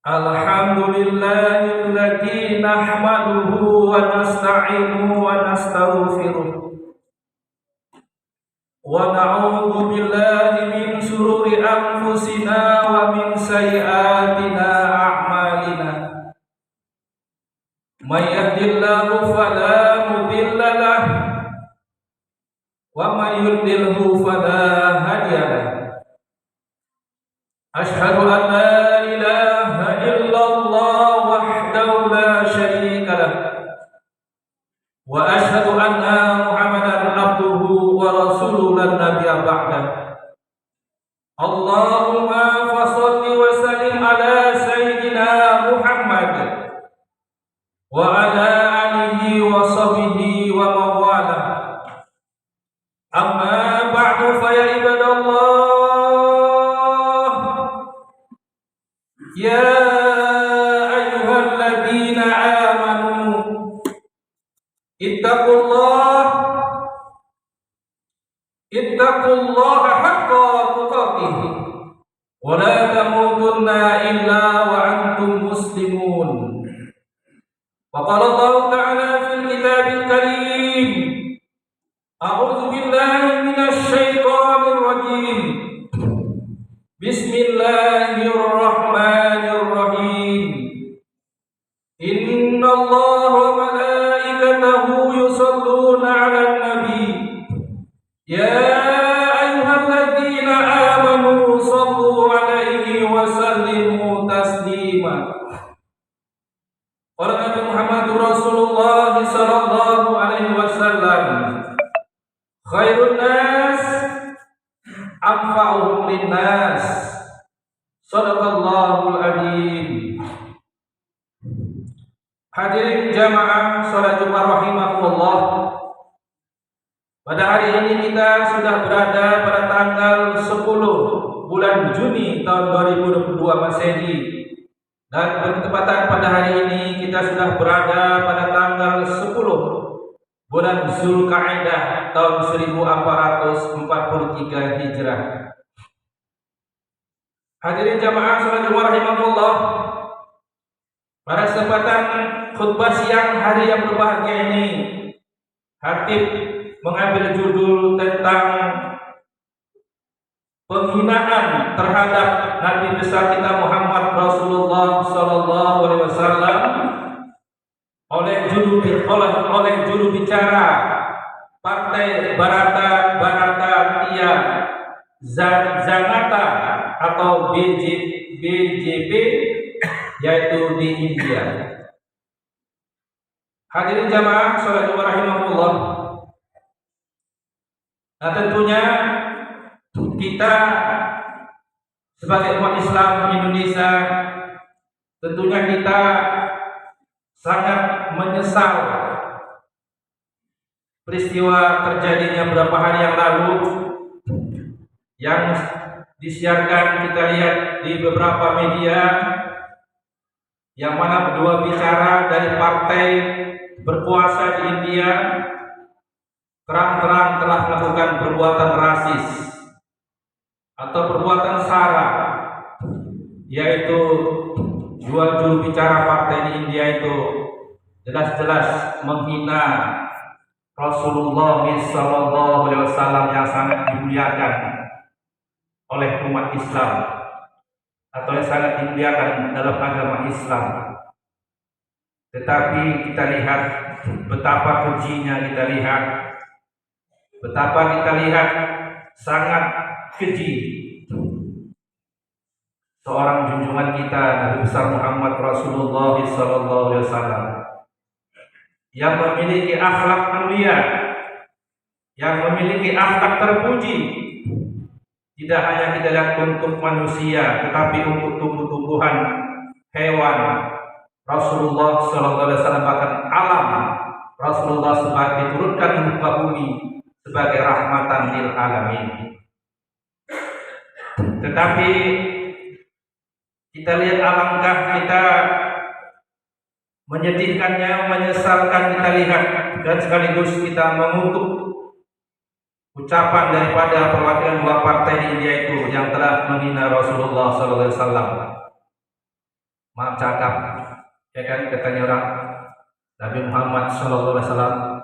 Alhamdulillahilladzi nahmaduhu wa nasta'inuhu wa nastaghfiruh wa na'udzu billahi min shururi anfusina wa min sayyiatina a'malina. May yahdihillahu fala mudilla lahu wa may yudlilhu fala hadiya lahu. Asyhadu an la ilaha illallah wahdahu la syarika lah wa asyhadu anna Muhammadan abduhu wa rasuluhu la nabiyya ba'dah. Allahumma fasholli wa sallim ala sayyidina Muhammad wa ala alihi wa sahbihi wa mawalah. Amma ba'du fa ya ibadallah, ya ayyuhalladzina amanu ittaqullaha haqqa tuqatih wa la tamutunna illa wa antum muslimun. Wa qala Allah ta'ala fil kitabil karim, a'udzu billahi minasy syaithanir rajim. Bismillahirrahmanirrahim. Innallaha wa malaikatahu yusholluna 'alan nabi. Ya ayyuhalladzina amanu shallu 'alaihi wa sallimu taslima. Qala Nabi Muhammad Rasulullah sallallahu alaihi wasallam, khairun nas anfa'uhum linnas. Shadaqallahul adzim. Hadirin jamaah salat Jumat rahimakumullah. Pada hari ini kita sudah berada pada tanggal 10 bulan Juni tahun 2022 Masehi, dan bertepatan pada hari ini kita sudah berada pada tanggal 10 bulan Zulkaidah tahun 1443 Hijrah. Hadirin jamaah salat Jumat rahimakumullah. Pada kesempatan khutbah siang hari yang berbahagia ini, khatib mengambil judul tentang penghinaan terhadap Nabi besar kita Muhammad Rasulullah sallallahu alaihi wasallam oleh juru bicara Partai Bharatiya Janata atau BJP, yaitu di India. Hadirin jamaah salat Jumat rahimakumullah. Nah, tentunya kita sebagai umat Islam Indonesia, tentunya kita sangat menyesal peristiwa terjadinya beberapa hari yang lalu yang disiarkan kita lihat di beberapa media, yang mana kedua bicara dari partai berkuasa di India terang-terang telah melakukan perbuatan rasis atau perbuatan sara, yaitu dua juru bicara partai di India itu jelas-jelas menghina Rasulullah SAW yang sangat dimuliakan oleh umat Islam, atau yang sangat dimuliakan dalam agama Islam. Tetapi kita lihat betapa kejinya, betapa kita lihat sangat keji seorang junjungan kita Nabi besar Muhammad Rasulullah SAW yang memiliki akhlak mulia, yang memiliki akhlak terpuji. Tidak hanya kita lihat untuk manusia, tetapi untuk tumbuh-tumbuhan, hewan. Rasulullah SAW bahkan alam, Rasulullah sebagai diturunkan di muka bumi sebagai rahmatan lil alamin. Tetapi kita lihat alangkah kita menyedihkannya, menyesalkan kita lihat, dan sekaligus kita mengutuk ucapan daripada perwakilan dua partai di India itu yang telah menghina Rasulullah SAW. maaf cakap, ya kan, katanya orang Nabi Muhammad SAW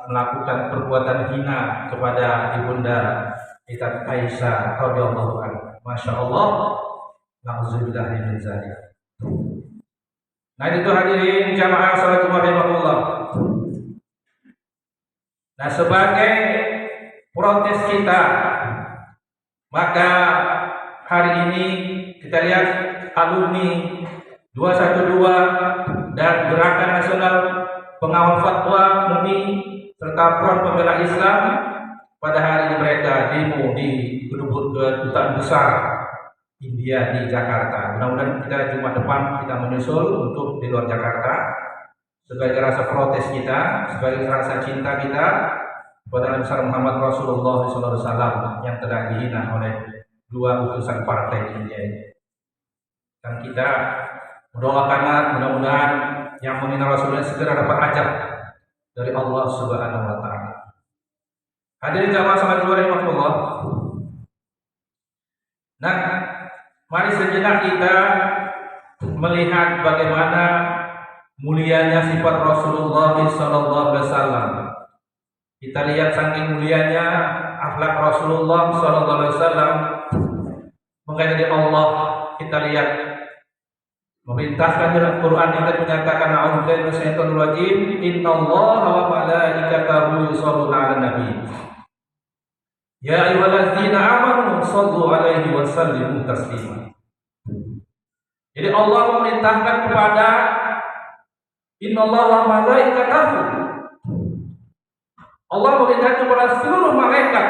melakukan perbuatan hina kepada ibunda kita Aisyah radhiyallahu anha. Masya Allah, na'udzubillah min dzalik. Nah itu hadirin jamaah salat rahimahullah. Nah sebagai protes kita, maka hari ini kita lihat alumni 212 dan Gerakan Nasional Pengawal Fatwa MUI serta Front Pembela Islam pada hari ini mereka demo di gedung kedutaan besar India di Jakarta. Mudah-mudahan kita Jumat depan kita menyusul untuk di luar Jakarta sebagai rasa protes kita, sebagai rasa cinta kita kepada Nabi besar Muhammad Rasulullah SAW yang telah dihina oleh dua utusan partai di India ini. Dan kita mendoakan mudah-mudahan yang menghina Rasulullah segera dapat ajab dari Allah Subhanahu wa taala. Hadirin jamaah sahabat rahimahullah. Nah, mari sejenak kita melihat bagaimana mulianya sifat Rasulullah SAW. Kita lihat saking mulianya akhlak Rasulullah SAW. Maka dari Allah kita lihat memerintahkan dalam Quran yang tadi menyatakan a'udzubillahi minasyaitonir rajim, innallaha wa malaikatahu yusholluna 'alan nabi. Ya ayyuhalladzina amanu shallu 'alaihi wa sallimu taslima. Jadi Allah memerintahkan kepada innallaha wa malaikatahu. Allah memerintahkan kepada seluruh malaikat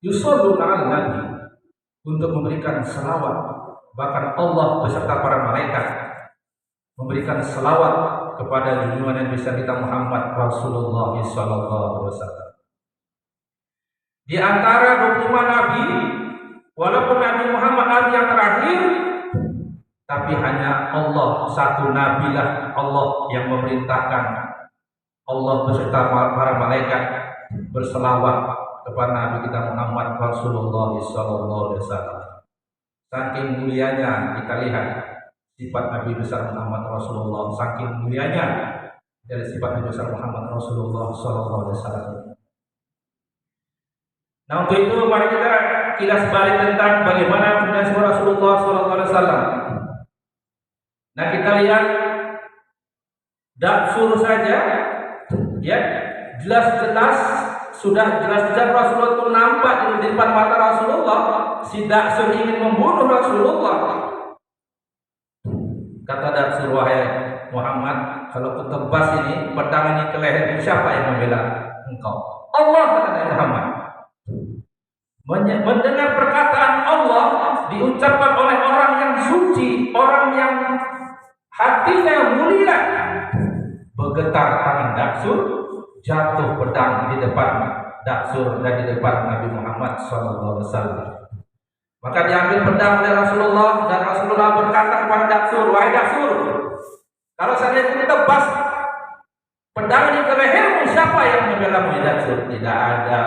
yusholluna 'alan nabi untuk memberikan selawat. Bahkan Allah beserta para malaikat memberikan selawat kepada junjungan yang besar kita Muhammad Rasulullah SAW. Di antara 25 nabi, walaupun Nabi Muhammad nabi yang terakhir, tapi hanya Allah satu nabi lah Allah yang memerintahkan Allah beserta para malaikat berselawat kepada Nabi kita Muhammad Rasulullah SAW. Saking mulianya kita lihat sifat Nabi besar Muhammad Rasulullah, saking mulianya dari sifat Nabi besar Muhammad Rasulullah SAW. Nah untuk itu mari kita kilas balik tentang bagaimana kemuliaan Rasulullah SAW. Nah kita lihat daksur saja, ya jelas-jelas sudah jelas-jelas Rasulullah itu nampak di depan mata Rasulullah. Si daksur ingin membunuh Rasulullah. Kata daksur, wahai Muhammad, kalau ku tebas ini pedang ini ke lehermu, siapa yang membela engkau? Allah, kata Muhammad. Mendengar perkataan Allah diucapkan oleh orang yang suci, orang yang hatinya mulia, bergetar tangan daksur, jatuh pedang di depan daksur dan di depan Nabi Muhammad SAW. Maka diambil pedang oleh Rasulullah dan Rasulullah berkata kepada daksur, wahai daksur, kalau saya tebas pedang ini ke lehermu, siapa yang membelamu? Ya daksur, tidak ada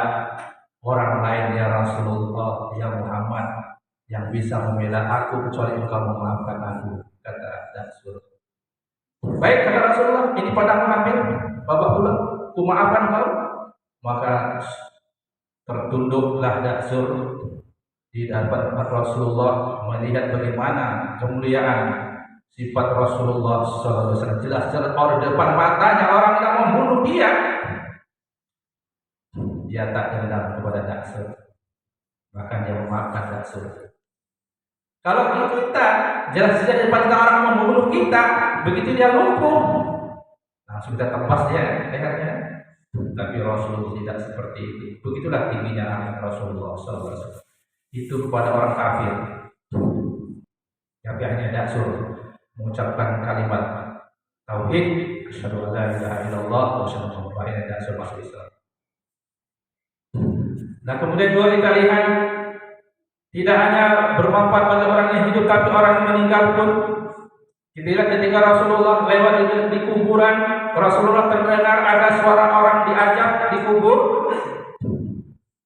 orang lain ya Rasulullah, ya Muhammad yang bisa membela aku kecuali engkau memaafkan aku, kata daksur. Baik, kata Rasulullah, ini pedang ambil, bawa pulang, ku maafkan kau. Maka tertunduklah daksur di hadapan Rasulullah melihat bagaimana kemuliaan sifat Rasulullah SAW. Jelas-jelas orang depan matanya orang yang membunuh dia tak dendam kepada daksur, bahkan dia memaafkan daksur. Kalau kita jelas-jelas depan orang membunuh kita, begitu dia lumpuh langsung kita tebas dia lehernya. Tapi Rasulullah tidak seperti itu. Begitulah tingginya anak Rasulullah SAW. Itu kepada orang kafir. Tapi hanya daksur mengucapkan kalimat tauhid, asyhadu an la ilaha illallah wa asyhadu anna Muhammadan daksur masuk Islam. Nah kemudian juga kita lihat tidak hanya bermanfaat bagi orang yang hidup, tapi orang yang meninggal pun. Kita lihat ketika Rasulullah lewat di kuburan, Rasulullah terdengar ada suara orang diajak di kubur.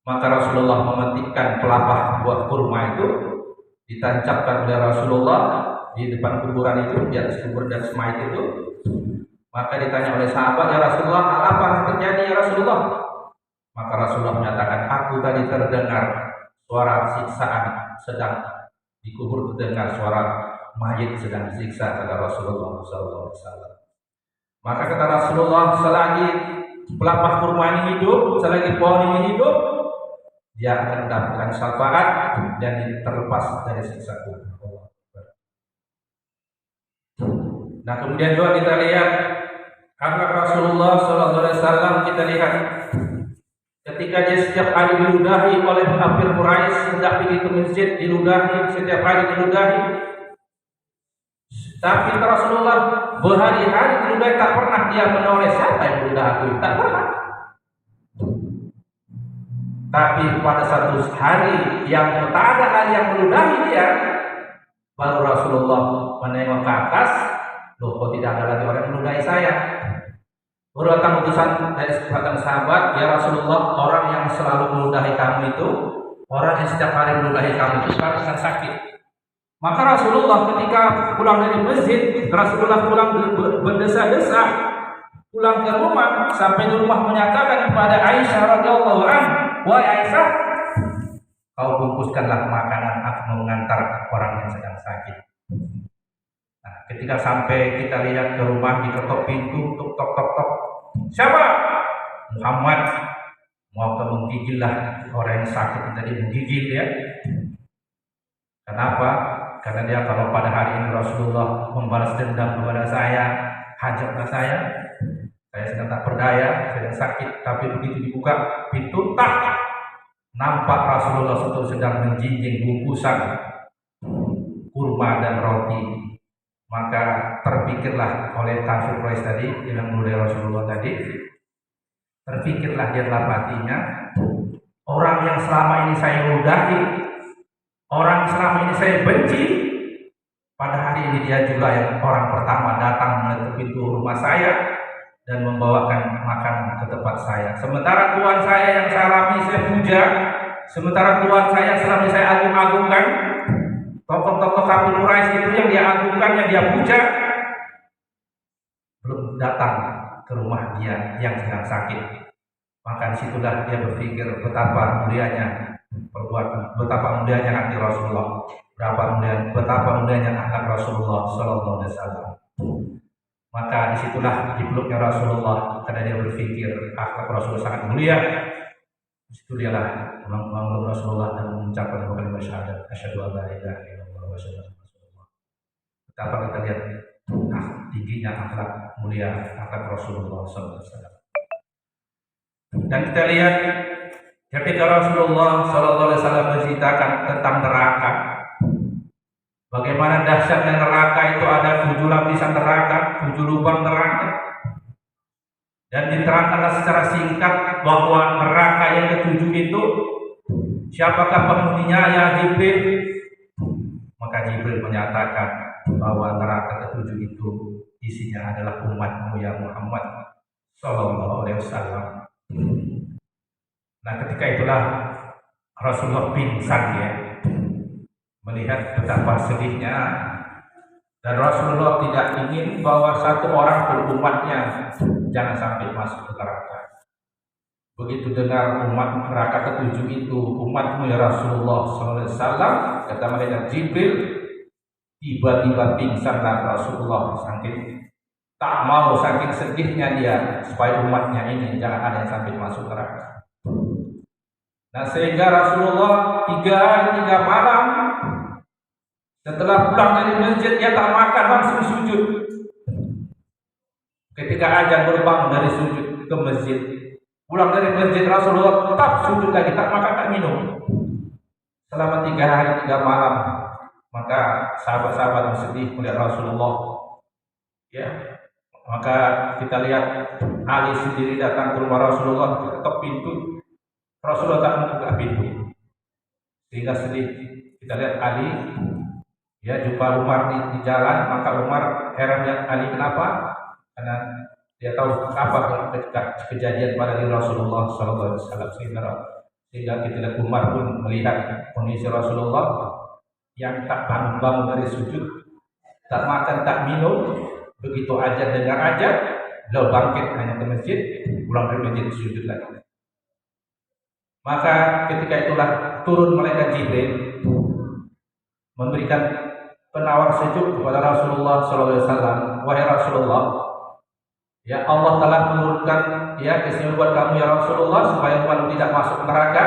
Maka Rasulullah memetikkan pelepah buah kurma itu, ditancapkan oleh Rasulullah di depan kuburan itu, di atas kubur dan mayit itu. Maka ditanya oleh sahabat, ya Rasulullah, apa yang terjadi ya Rasulullah? Maka Rasulullah menyatakan, aku tadi terdengar suara siksaan sedang dikubur, terdengar suara mayit sedang disiksa, kata Rasulullah SAW. Maka kata Rasulullah, selagi pelepah kurma ini hidup, selagi pohon ini hidup, dia akan mendapatkan syafaat dan terlepas dari siksa kubur. Nah, kemudian juga kita lihat akhlak Rasulullah SAW. Kita lihat ketika dia setiap hari diludahi oleh kafir Quraisy, hendak pergi ke masjid diludahi, setiap hari diludahi. Tapi Rasulullah berhari-hari diludahi, tak pernah dia menoleh siapa yang meludah aku, tak pernah. Tapi pada satu hari yang tak ada hal yang meludahi dia, baru Rasulullah menengok ke atas, loh kok tidak ada lagi orang yang meludahi saya. Baru datang utusan dari sebatang sahabat, ya Rasulullah, orang yang selalu meludahi kamu itu, orang yang setiap hari meludahi kamu itu sekarang sedang sakit. Maka Rasulullah ketika pulang dari masjid, Rasulullah pulang berdesa-desa, pulang ke rumah, sampai di rumah menyatakan kepada Aisyah radhiyallahu anha, wahai Aisyah, kau bungkuskanlah makanan, aku mau mengantar orang yang sedang sakit. Nah, ketika sampai kita lihat ke rumah, diketok pintu, tok tok tok. Siapa? Muhammad. Mau kamu menggigillah orang yang sakit tadi, menggigil ya. Kenapa? Karena dia kalau pada hari ini Rasulullah membalas dendam kepada saya, hajarlah saya sedang tak berdaya, sedang sakit. Tapi begitu dibuka pintu, tak nampak Rasulullah itu sedang menjinjing bungkusan kurma dan roti. Maka terpikirlah oleh kafir Quraisy tadi yang meludahi Rasulullah tadi, terpikirlah dia dalam hatinya, orang yang selama ini saya ludahi, orang selama ini saya benci, pada hari ini dia juga yang orang pertama datang mengetuk pintu rumah saya dan membawakan makanan ke tempat saya. Sementara Tuhan saya yang selama ini saya puja, sementara Tuhan saya yang selama ini saya agung-agungkan, tokoh-tokoh kafir Quraisy itu yang dia agungkan, yang dia puja, belum datang ke rumah dia yang sedang sakit. Maka disitulah dia berpikir betapa mulianya perbuatan, betapa mulianya hati Rasulullah, betapa mulianya akhlak Rasulullah Sallallahu Alaihi Wasallam. Maka disitulah dipeluknya Rasulullah, karena dia berpikir akhlak Rasulullah sangat mulia. Disitu dialah memeluk Rasulullah dan mengucapkan kalimat syahadat, asyhadu an la ilaha illallah wa asyhadu anna Rasulullah. Betapa kita lihat tingginya akhlak mulia akhlak Rasulullah Sallallahu Alaihi Wasallam. Dan kita lihat ketika Rasulullah Sallallahu Alaihi Wasallam menceritakan tentang neraka, bagaimana dahsyatnya neraka itu, ada 7 lapisan neraka, 7 lubang neraka, dan diterangkanlah secara singkat bahwa neraka yang ke-7 itu siapakah penghuninya, ya Jibril. Maka Jibril menyatakan bahwa neraka ke-7 itu isinya adalah umatmu ya Muhammad Sallallahu Alaihi Wasallam. Nah, ketika itulah Rasulullah pingsan ya, melihat betapa sedihnya, dan Rasulullah tidak ingin bahwa satu orang pun umatnya jangan sampai masuk ke neraka. Begitu dengar umat neraka ke-7 itu umatmu ya Rasulullah SAW, kata malaikat Jibril, tiba-tiba pingsanlah Rasulullah, saking tak mau, saking sedihnya dia supaya umatnya ini jangan ada yang sampai masuk neraka. Nah, sehingga Rasulullah 3 hari 3 malam setelah pulang dari masjid dia tak makan, langsung sujud. Ketika azan berbangun dari sujud ke masjid, pulang dari masjid Rasulullah tetap sujud lagi, tak makan tak minum selama 3 hari 3 malam. Maka sahabat-sahabat sedih melihat Rasulullah ya. Maka kita lihat Ali sendiri datang ke rumah Rasulullah, ketok pintu, Rasulullah tak membuka pintu, sehingga sedih. Kita lihat Ali ya, jumpa Umar di jalan, maka Umar heran lihat Ali, kenapa? Karena dia tahu apa kejadian pada diri Rasulullah SAW. Sehingga kita lihat Umar pun melihat kondisi Rasulullah yang tak bangun-bangun dari sujud, tak makan, tak minum. Begitu aja dengar aja, beliau bangkit hanya ke masjid, pulang dari masjid sujud lagi. Maka ketika itulah turun malaikat Jibril memberikan penawar sejuk kepada Rasulullah SAW. Wahai Rasulullah, ya Allah telah menurunkan ya keistimewaan buat kamu ya Rasulullah supaya kamu tidak masuk neraka.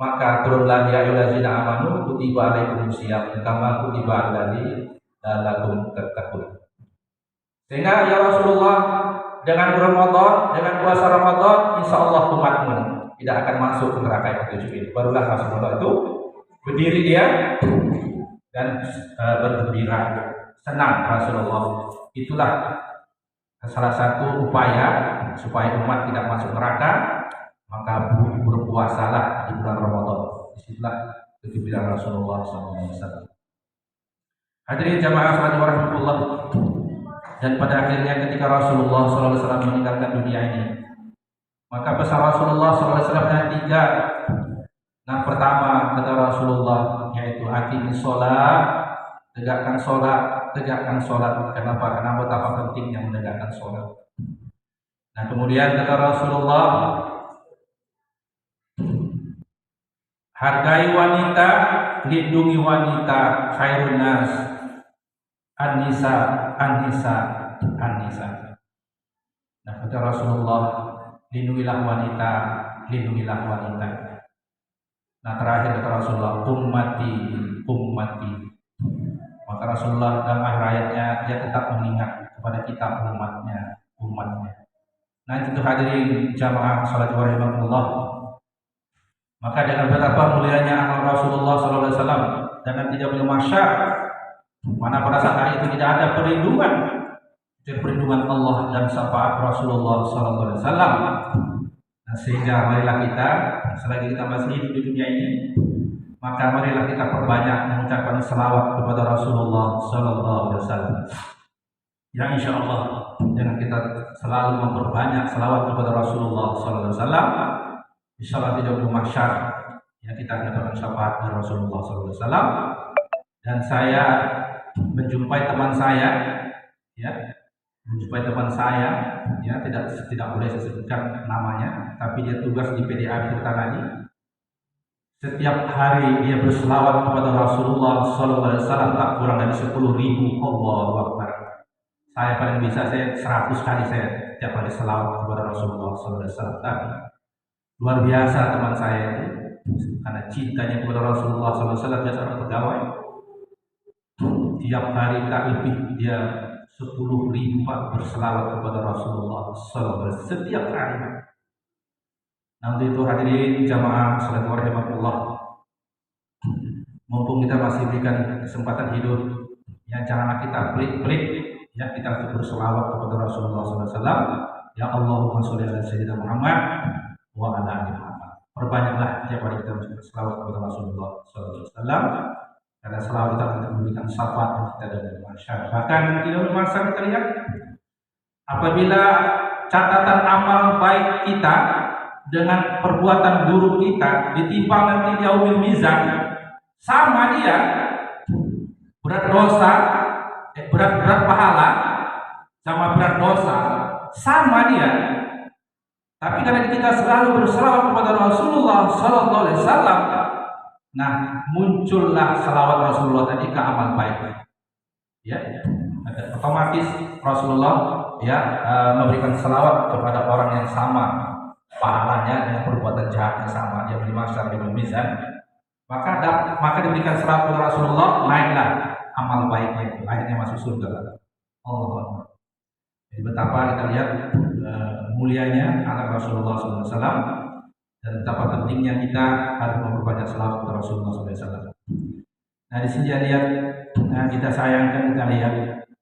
Maka turunlah ya ayyuhallazina amanu kutiba alaikumusiyam kama kutiba alal lakum tattaqun. Sehingga ya Rasulullah, dengan Ramadan, dengan puasa Ramadan, insya Allah umatmu tidak akan masuk ke neraka yang ketujuh ini. Barulah Rasulullah itu berdiri dia dan bergembira, senang Rasulullah. Itulah salah satu upaya supaya umat tidak masuk neraka. Maka berpuasalah di bulan Ramadan. Disitulah kegembiraan Rasulullah SAW. Hadirin jamaah salat warahmatullah. Dan pada akhirnya ketika Rasulullah SAW meninggalkan dunia ini, maka pesan Rasulullah SAW ada 3. Nah, pertama kata Rasulullah yaitu aqimis sholat, tegakkan sholat, tegakkan sholat. Kenapa? Karena betapa pentingnya menegakkan sholat. Nah, kemudian kata Rasulullah, hargai wanita, lindungi wanita, khairun nas, an-nisa, an-nisa, an-nisa. Nah, kata Rasulullah, lindungilah wanita, lindungilah wanita. Nah, terakhir kata Rasulullah, ummati, ummati. Maka Rasulullah dalam akhir ayatnya dia tetap mengingat kepada kita umatnya, umatnya. Nah, itu hadirin jamaah salat warahmatullah. Maka dengan betapa mulianya akhlak Rasulullah SAW dan tidak punya masyar, mana pada saat hari itu tidak ada perlindungan, perlindungan Allah dan syafaat Rasulullah SAW. Nah, sehingga marilah kita selagi kita masih hidup di dunia ini, maka marilah kita perbanyak mengucapkan selawat kepada Rasulullah SAW. Ya insya Allah dengan kita selalu memperbanyak selawat kepada Rasulullah SAW, insya Allah tidak perlu mahsyar ya kita mendapatkan syafaat dari Rasulullah SAW. Dan saya menjumpai teman saya, ya tidak boleh saya sebutkan namanya, tapi dia tugas di PDA Tirta tadi. Setiap hari dia berselawat kepada Rasulullah SAW tak kurang dari 10.000. Allahu Akbar. Saya paling bisa 100 kali saya setiap hari selawat kepada Rasulullah SAW. Tapi luar biasa teman saya itu, karena cintanya kepada Rasulullah SAW. Dia seorang pegawai, tiap hari tak lebih dia 10.000 berselawat kepada Rasulullah SAW setiap hari. Nanti itu hadirin jamaah salat warahmatullah, mumpung kita masih berikan kesempatan hidup, ya janganlah kita pelit-pelit ya kita untuk berselawat kepada Rasulullah SAW. Ya Allahumma sholli ala sayyidina Muhammad wa ala ali Muhammad. Perbanyaklah tiap hari kita berselawat kepada Rasulullah SAW, karena selawat kita akan memberikan syafaat kita dari masyarakat. Bahkan nanti dalam masa kita lihat, apabila catatan amal baik kita dengan perbuatan buruk kita ditimbang nanti di yaumil mizan, sama dia berat dosa, berat pahala sama berat dosa sama dia. Tapi karena kita selalu berselawat kepada Rasulullah SAW, nah muncullah selawat Rasulullah tadi ke amal baik. Ya, otomatis Rasulullah ya memberikan selawat kepada orang yang sama pahalanya dengan perbuatan jahat yang sama, dia di masyarakat di mizan, maka diberikan selawat kepada Rasulullah, naiklah amal baiknya itu, akhirnya masuk surga. Allah. Jadi betapa kita lihat mulianya anak Rasulullah SAW dan betapa pentingnya kita harus memperbanyak selawat kepada Rasulullah SAW. Nah di sini lihat, kita sayangkan, kita lihat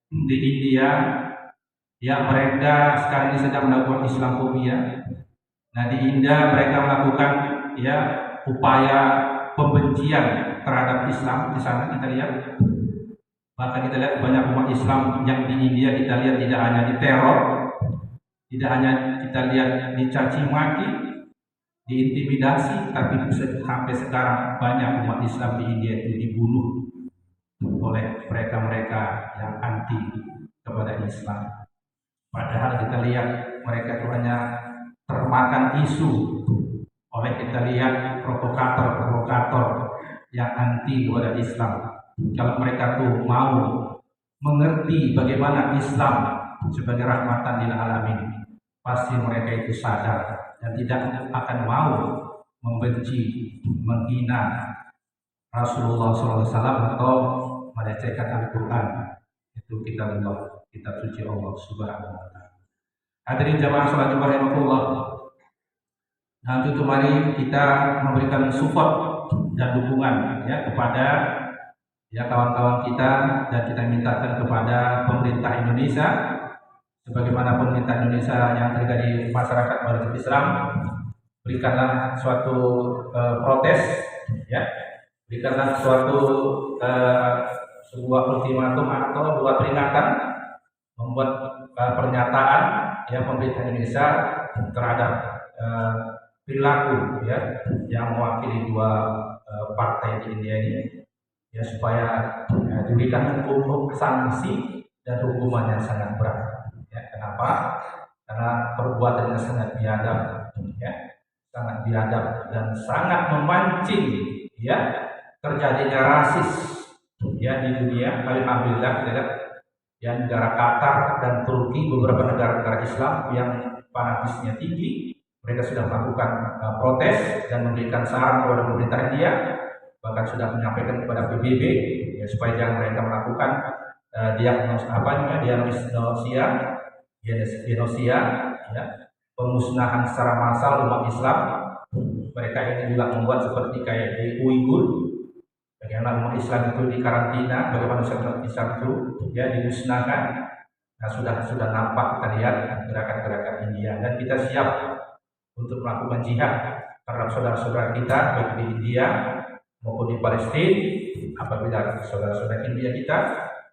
di India, ya mereka sekarang ini sedang melakukan Islamofobia. Nah di India mereka melakukan ya upaya pembencian terhadap Islam di sana, kita lihat. Bahkan kita lihat banyak umat Islam yang di India, kita lihat tidak hanya diteror, tidak hanya kita lihat dicaci maki, diintimidasi, tapi sampai sekarang banyak umat Islam di India itu dibunuh oleh mereka-mereka yang anti kepada Islam. Padahal kita lihat mereka itu hanya termakan isu oleh kita lihat provokator-provokator yang anti kepada Islam. Kalau mereka tuh mau mengerti bagaimana Islam sebagai rahmatan lil alamin, pasti mereka itu sadar dan tidak akan mau membenci, menghina Rasulullah SAW atau melecehkan Al-Quran. Itu kitab Allah, kitab suci Allah Subhanahu wa Ta'ala. Hadirin jamaah salat Jumat rahmatullah. Nah, untuk mari kita memberikan support dan dukungan ya kepada ya kawan-kawan kita, dan kita mintakan kepada pemerintah Indonesia, sebagaimana pemerintah Indonesia yang terjadi masyarakat beragama Islam, berikanlah suatu protes ya, berikanlah suatu sebuah ultimatum atau dua peringatan, membuat pernyataan yang pemerintah Indonesia terhadap perilaku ya yang mewakili dua partai di India ini, ya supaya diberikan hukum sanksi dan hukuman yang sangat berat. Ya, kenapa? Karena perbuatannya sangat biadab, ya, sangat biadab dan sangat memancing ya terjadinya rasis ya di dunia. Alhamdulillah kita lihat ya negara Qatar dan Turki, beberapa negara-negara Islam yang fanatisnya tinggi, mereka sudah melakukan protes dan memberikan saran kepada pemerintah India, bahkan sudah menyampaikan kepada PBB ya, supaya jangan mereka melakukan genosia ya, pemusnahan secara massal umat Islam. Mereka ini juga membuat seperti kayak di Uighur, bagaimana umat Islam itu dikarantina, bagaimana umat Islam itu ya dimusnahkan. Nah, sudah nampak kita lihat gerakan-gerakan India, dan kita siap untuk melakukan jihad terhadap saudara-saudara kita baik di India maupun di Palestina. Apabila saudara-saudara India kita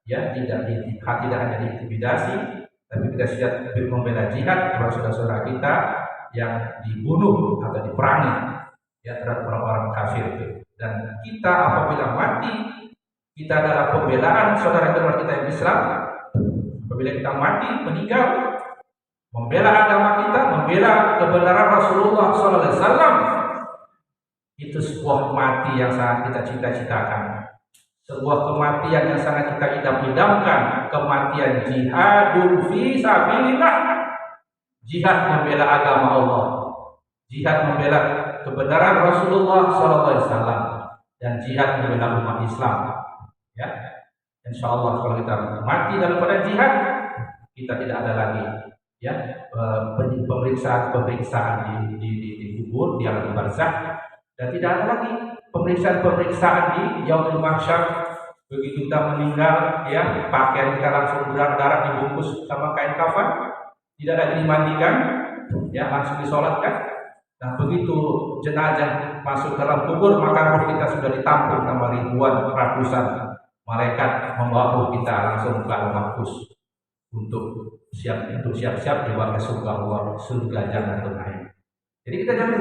ya tidak hanya diintimidasi, tapi kita siap membela jihad terhadap saudara-saudara kita yang dibunuh atau diperangi ya terhadap orang-orang kafir. Dan kita apabila mati, kita adalah pembelaan saudara-saudara kita yang Islam. Apabila kita mati, meninggal, membela agama kita, membela kebenaran Rasulullah SAW, itu sebuah mati yang sangat kita cita-citakan, sebuah kematian yang sangat kita idam-idamkan, kematian jihadul fi sabilillah, jihad membela agama Allah, jihad membela kebenaran Rasulullah SAW, dan jihad membela umat Islam. Ya, insya Allah kalau kita mati dalam pada jihad, kita tidak ada lagi ya pemeriksaan di kubur, di alam barzakh, dan tidak ada lagi pemeriksaan di yaumul mahsyar. Begitu kita meninggal ya, pakaian kita langsung berdarah dibungkus sama kain kafan, tidak lagi dimandikan ya, langsung disolatkan. Nah, begitu jenazah masuk dalam kubur, maka roh kita sudah ditampung sama ribuan ratusan malaikat, membawa roh kita langsung ke alam mahfuz untuk siap-siap dibawa ke surga Allah, surga jannatul na'im. Jadi kita jangan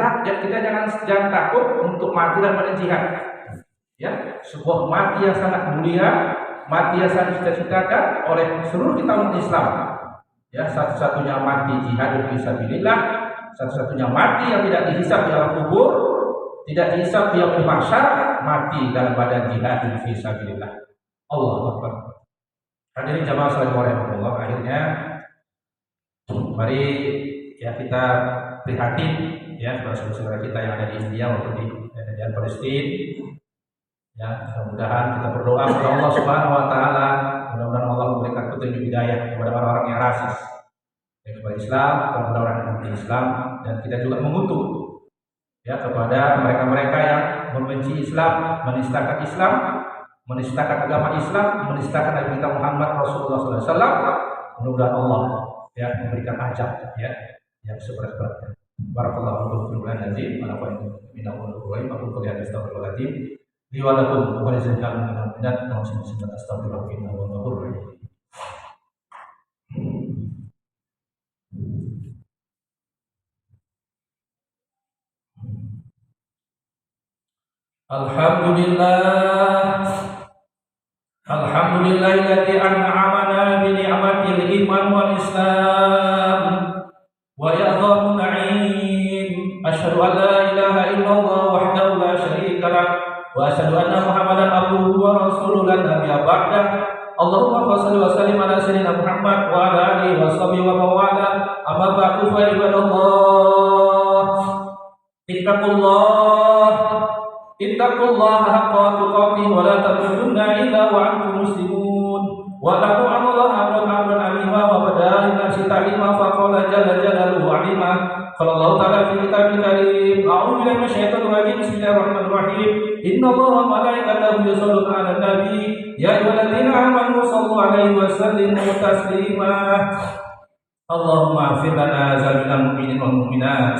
takut untuk mati dalam pada jihad. Ya, sebuah mati yang sangat mulia, mati yang sangat dicita-citakan oleh seluruh kita umat Islam. Ya, satu-satunya mati jihad fisabilillah, satu-satunya mati yang tidak dihisab di alam kubur, tidak dihisab di yaumul mahsyar, mati dalam badan jihad fisabilillah. Allahu Akbar. Hadirin jamaah sekalian warahmatullah, akhirnya mari ya kita prihatin ya saudara-saudara kita yang ada di India maupun di Palestina. Ya, mudah-mudahan kita berdoa kepada Allah Subhanahu wa Ta'ala, mudah-mudahan Allah memberikan petunjuk hidayah kepada orang-orang yang rasis, kepada Islam, kepada orang yang anti Islam, dan kita juga mengutuk ya kepada mereka-mereka yang membenci Islam, menistakan Islam, menistakan agama Islam, menistakan Nabi kita Muhammad Rasulullah SAW. Mudah-mudahan Allah ya memberikan ajab ya yang seberat-beratnya. Barakallahu fiikum wa nazim wa nafa'ana minal qur'an wa qul ya astaghfirullahaladzim li wa lakum wa lisanil mu'minat wa muslimin astaghfirullahaladzim wa ghafurur rahim. Alhamdulillah alhamdulillahilladzi an'amana bi ni'matil iman wal islam wa ya'dhamu na'im. Asyhadu an la ilaha illallah wahdahu la syarika lah wa asyhadu anna Muhammadan abduhu wa rasuluhu la nabiyya ba'dah. Allahumma shalli wa sallim ala sayyidina Muhammad wa ala alihi wa sahbihi wa mawala. Amma ba'du fa ibadallah. Ittaqullaha haqqa tuqatih wa la tamutunna illa wa antum muslimun. Wa lahu amrullahi amran alima wa bada'a nafsi ta'lima fa qala jalla jalaluhu alima. Qala Allah ta'ala fi kitabil karim. A'udzu billahi minasyaitonir rajim. Bismillahirrahmanirrahim. Innallaha wa malaikatahu yusholluna 'alan nabi. Ya ayyuhalladzina amanu shallu 'alaihi wa sallimu taslima. Allahumma ighfir lana dzambana mu'minin wal mu'minat.